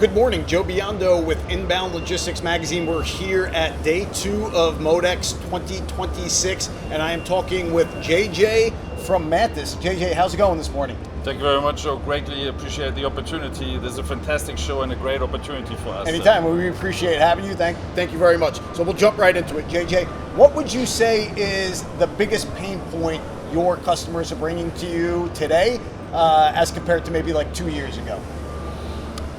Good morning, Joe Biondo with Inbound Logistics Magazine. We're here at day 2 of MODEX 2026, and I am talking with JJ from Mantis. JJ, how's it going this morning? Thank you very much, Joe. Greatly appreciate the opportunity. This is a fantastic show and a great opportunity for us. Anytime. We appreciate having you. Thank you very much. So we'll jump right into it. JJ, what would you say is the biggest pain point your customers are bringing to you today as compared to maybe like 2 years ago?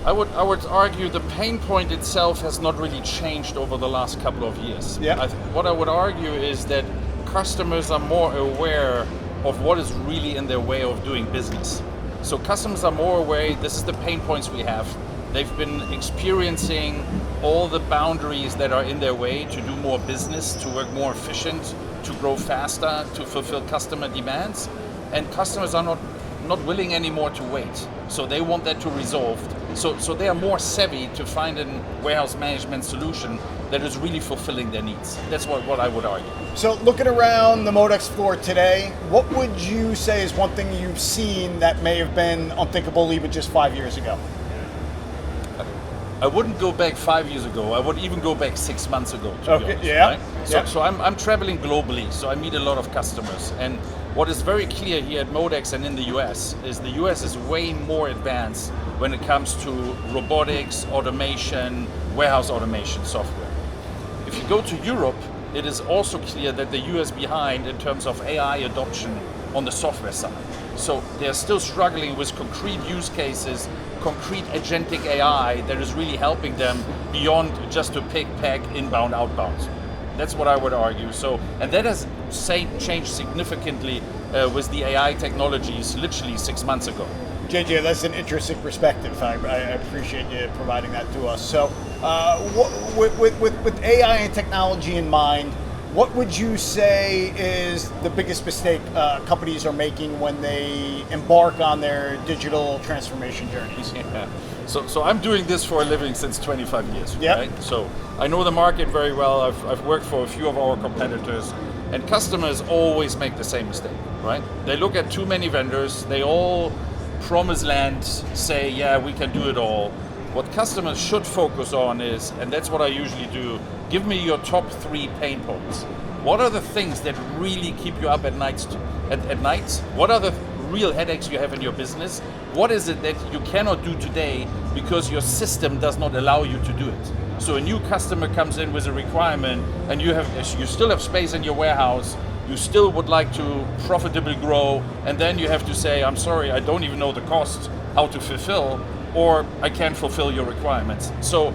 I would argue the pain point itself has not really changed over the last couple of years. Yeah. What I would argue is that customers are more aware of what is really in their way of doing business. So customers are more aware, this is the pain points we have. They've been experiencing all the boundaries that are in their way to do more business, to work more efficient, to grow faster, to fulfill customer demands. And customers are not willing anymore to wait. So they want that to resolve. So they are more savvy to find a warehouse management solution that is really fulfilling their needs. That's what I would argue. So looking around the MODEX floor today, what would you say is one thing you've seen that may have been unthinkable even just 5 years ago? I wouldn't go back 5 years ago. I would even go back 6 months ago, to be honest. Yeah. Right? So I'm traveling globally, so I meet a lot of customers. And what is very clear here at MODEX and in the US is the US is way more advanced when it comes to robotics, automation, warehouse automation software. If you go to Europe, it is also clear that the US is behind in terms of AI adoption on the software side. So they're still struggling with concrete use cases, concrete agentic AI that is really helping them beyond just to pick, pack, inbound, outbound. That's what I would argue. So, and that has changed significantly with the AI technologies literally 6 months ago. JJ, that's an interesting perspective. I appreciate you providing that to us. So, with AI and technology in mind, what would you say is the biggest mistake companies are making when they embark on their digital transformation journeys? Yeah. So I'm doing this for a living since 25 years, yep. Right? So I know the market very well. I've worked for a few of our competitors, and customers always make the same mistake, right? They look at too many vendors. They all promise land, say, yeah, we can do it all. What customers should focus on is, and that's what I usually do, give me your top 3 pain points. What are the things that really keep you up at night? What are the real headaches you have in your business? What is it that you cannot do today because your system does not allow you to do it? So a new customer comes in with a requirement and you still have space in your warehouse, you still would like to profitably grow, and then you have to say, I'm sorry, I don't even know the cost, how to fulfill, or I can't fulfill your requirements. So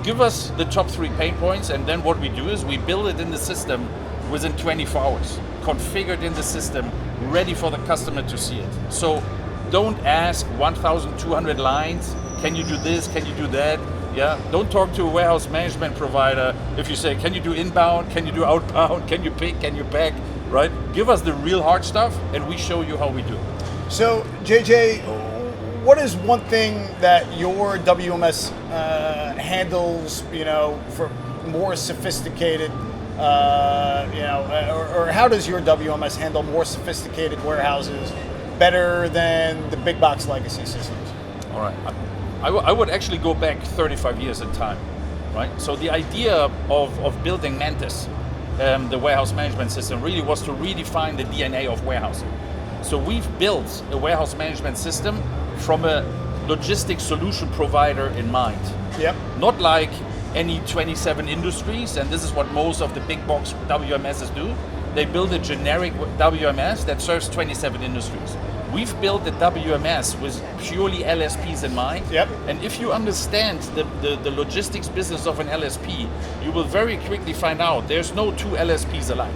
give us the top 3 pain points, and then what we do is we build it in the system within 24 hours, configured in the system, ready for the customer to see it. So don't ask 1,200 lines, can you do this, can you do that? Yeah, don't talk to a warehouse management provider if you say, can you do inbound, can you do outbound, can you pick, can you pack, right? Give us the real hard stuff and we show you how we do. So JJ, what is one thing that your WMS handles, for more sophisticated, or how does your WMS handle more sophisticated warehouses better than the big box legacy systems? All right. I would actually go back 35 years in time, right? So the idea of building Mantis, the warehouse management system, really was to redefine the DNA of warehousing. So we've built a warehouse management system from a logistics solution provider in mind. Yep. Not like any 27 industries, and this is what most of the big box WMSs do. They build a generic WMS that serves 27 industries. We've built the WMS with purely LSPs in mind. Yep. And if you understand the logistics business of an LSP, you will very quickly find out there's no 2 LSPs alike.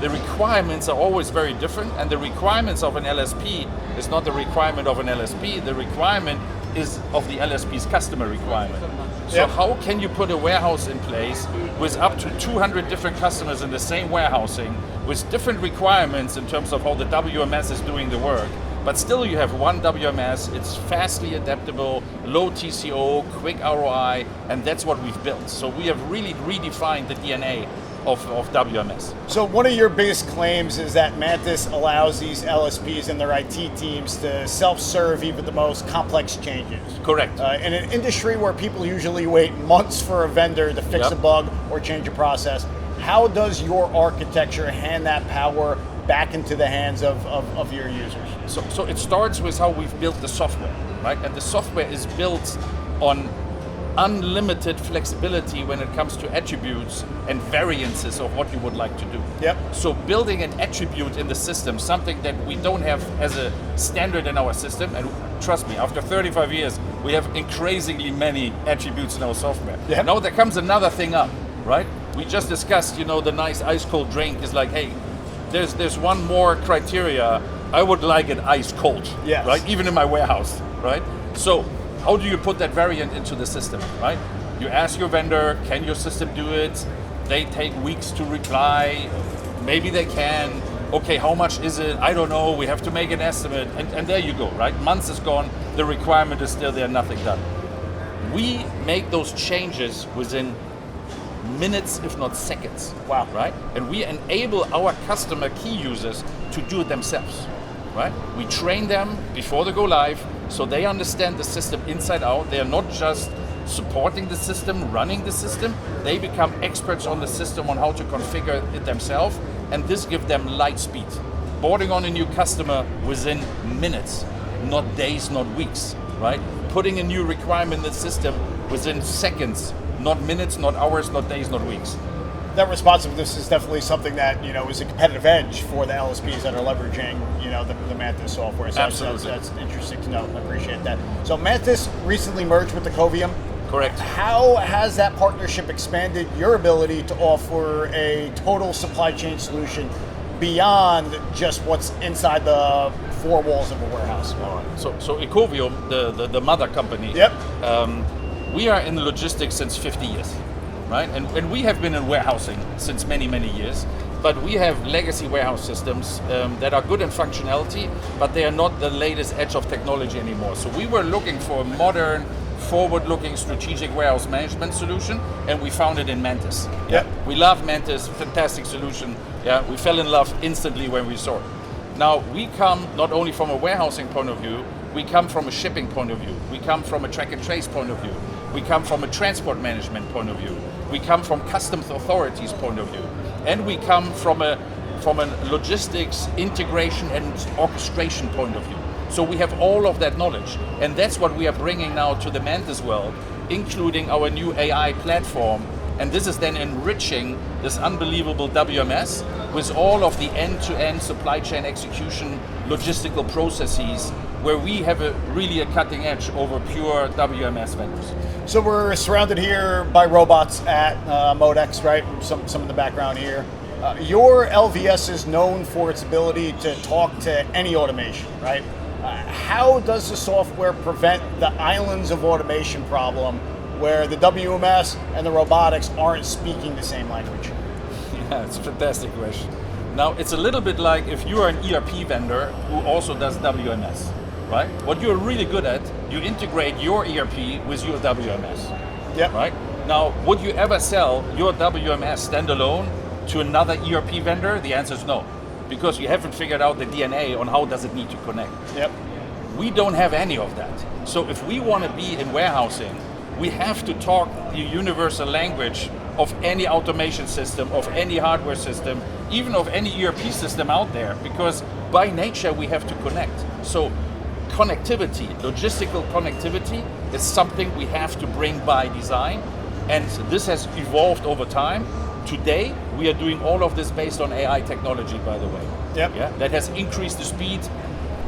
The requirements are always very different, and the requirements of an LSP is not the requirement of an LSP, the requirement is of the LSP's customer requirement. So yep. How can you put a warehouse in place with up to 200 different customers in the same warehousing with different requirements in terms of how the WMS is doing the work, but still you have one WMS, it's fastly adaptable, low TCO, quick ROI, and that's what we've built. So we have really redefined the DNA of WMS. So one of your biggest claims is that Mantis allows these LSPs and their IT teams to self-serve even the most complex changes. Correct. In an industry where people usually wait months for a vendor to fix a bug or change a process, how does your architecture hand that power back into the hands of your users? So it starts with how we've built the software, right? And the software is built on unlimited flexibility when it comes to attributes and variances of what you would like to do. Yep. So building an attribute in the system, something that we don't have as a standard in our system, and trust me, after 35 years, we have increasingly many attributes in our software. Yep. Now there comes another thing up, right? We just discussed, the nice ice cold drink is like, hey, there's one more criteria. I would like it ice cold, yes. Right? Even in my warehouse, right? So how do you put that variant into the system, right? You ask your vendor, can your system do it? They take weeks to reply. Maybe they can. Okay, how much is it? I don't know. We have to make an estimate. And there you go, right? Months is gone. The requirement is still there, nothing done. We make those changes within minutes, if not seconds. Wow. Right? And we enable our customer key users to do it themselves, right? We train them before they go live so they understand the system inside out. They are not just supporting the system, running the system. They become experts on the system, on how to configure it themselves, and this gives them light speed. Boarding on a new customer within minutes, not days, not weeks, right? Putting a new requirement in the system within seconds, not minutes, not hours, not days, not weeks. That responsiveness is definitely something that is a competitive edge for the LSPs that are leveraging the Mantis software. So Absolutely. That's interesting to know. I appreciate that. So Mantis recently merged with the Covium. Correct. How has that partnership expanded your ability to offer a total supply chain solution beyond just what's inside the four walls of a warehouse? All right. So Ecovium, the mother company. Yep. We are in logistics since 50 years. Right? And we have been in warehousing since many, many years, but we have legacy warehouse systems that are good in functionality, but they are not the latest edge of technology anymore. So we were looking for a modern, forward-looking strategic warehouse management solution, and we found it in Mantis. Yep. We love Mantis, fantastic solution. Yeah, we fell in love instantly when we saw it. Now, we come not only from a warehousing point of view, we come from a shipping point of view, we come from a track and trace point of view, we come from a transport management point of view, we come from customs authorities point of view, and we come from a logistics integration and orchestration point of view. So we have all of that knowledge, and that's what we are bringing now to the Mantis world, including our new AI platform. And this is then enriching this unbelievable WMS with all of the end-to-end supply chain execution logistical processes, where we have really a cutting edge over pure WMS vendors. So we're surrounded here by robots at MODEX, right? Some of the background here. Your LVS is known for its ability to talk to any automation, right? How does the software prevent the islands of automation problem where the WMS and the robotics aren't speaking the same language? Yeah, it's a fantastic question. Now, it's a little bit like if you are an ERP vendor who also does WMS, right? What you're really good at, you integrate your ERP with your WMS, Yep. right? Now, would you ever sell your WMS standalone to another ERP vendor? The answer is no, because you haven't figured out the DNA on how does it need to connect. Yep. We don't have any of that. So if we want to be in warehousing, we have to talk the universal language of any automation system, of any hardware system, even of any ERP system out there, because by nature we have to connect. So connectivity, logistical connectivity, is something we have to bring by design, and this has evolved over time. Today, we are doing all of this based on AI technology, by the way. Yep. Yeah, that has increased the speed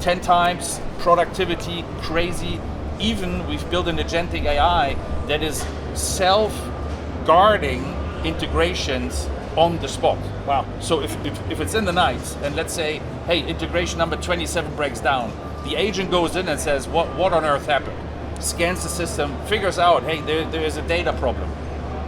10 times, productivity, crazy. Even we've built an agentic AI that is self-guarding integrations on the spot. Wow. So if it's in the night, and let's say, hey, integration number 27 breaks down, the agent goes in and says, what on earth happened? Scans the system, figures out, hey, there is a data problem.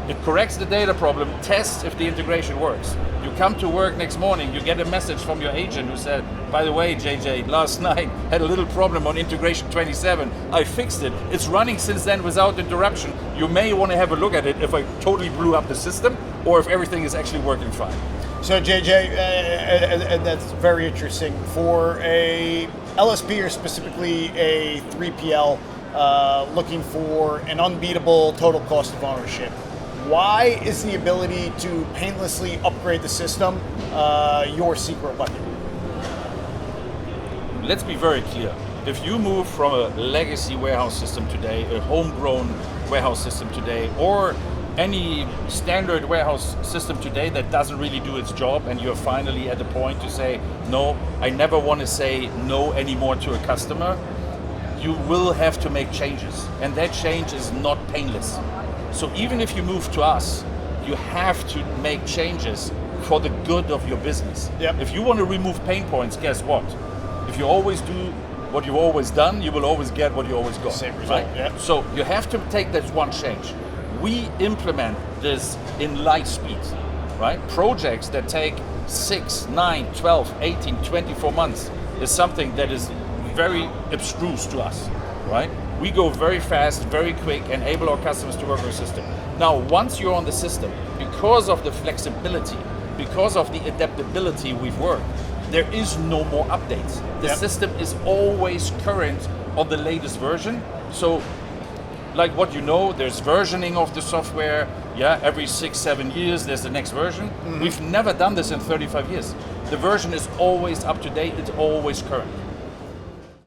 It corrects the data problem, tests if the integration works. You come to work next morning, you get a message from your agent who said, by the way, JJ, last night had a little problem on integration 27. I fixed it. It's running since then without interruption. You may want to have a look at it if I totally blew up the system, or if everything is actually working fine. So JJ, that's very interesting. For a LSP or specifically a 3PL looking for an unbeatable total cost of ownership, why is the ability to painlessly upgrade the system your secret weapon? Let's be very clear. If you move from a legacy warehouse system today, a homegrown warehouse system today, or any standard warehouse system today that doesn't really do its job, and you're finally at the point to say, no, I never want to say no anymore to a customer, you will have to make changes. And that change is not painless. So even if you move to us, you have to make changes for the good of your business. Yep. If you want to remove pain points, guess what? If you always do what you've always done, you will always get what you always got. Same result, right? yeah. So you have to take that one change. We implement this in light speed, right? Projects that take 6, 9, 12, 18, 24 months is something that is very abstruse to us, right? We go very fast, very quick, enable our customers to work on the system. Now, once you're on the system, because of the flexibility, because of the adaptability we've worked, there is no more updates. The Yep. system is always current on the latest version. So, like what you know, there's versioning of the software. Yeah, every 6, 7 years, there's the next version. We've never done this in 35 years. The version is always up to date, it's always current.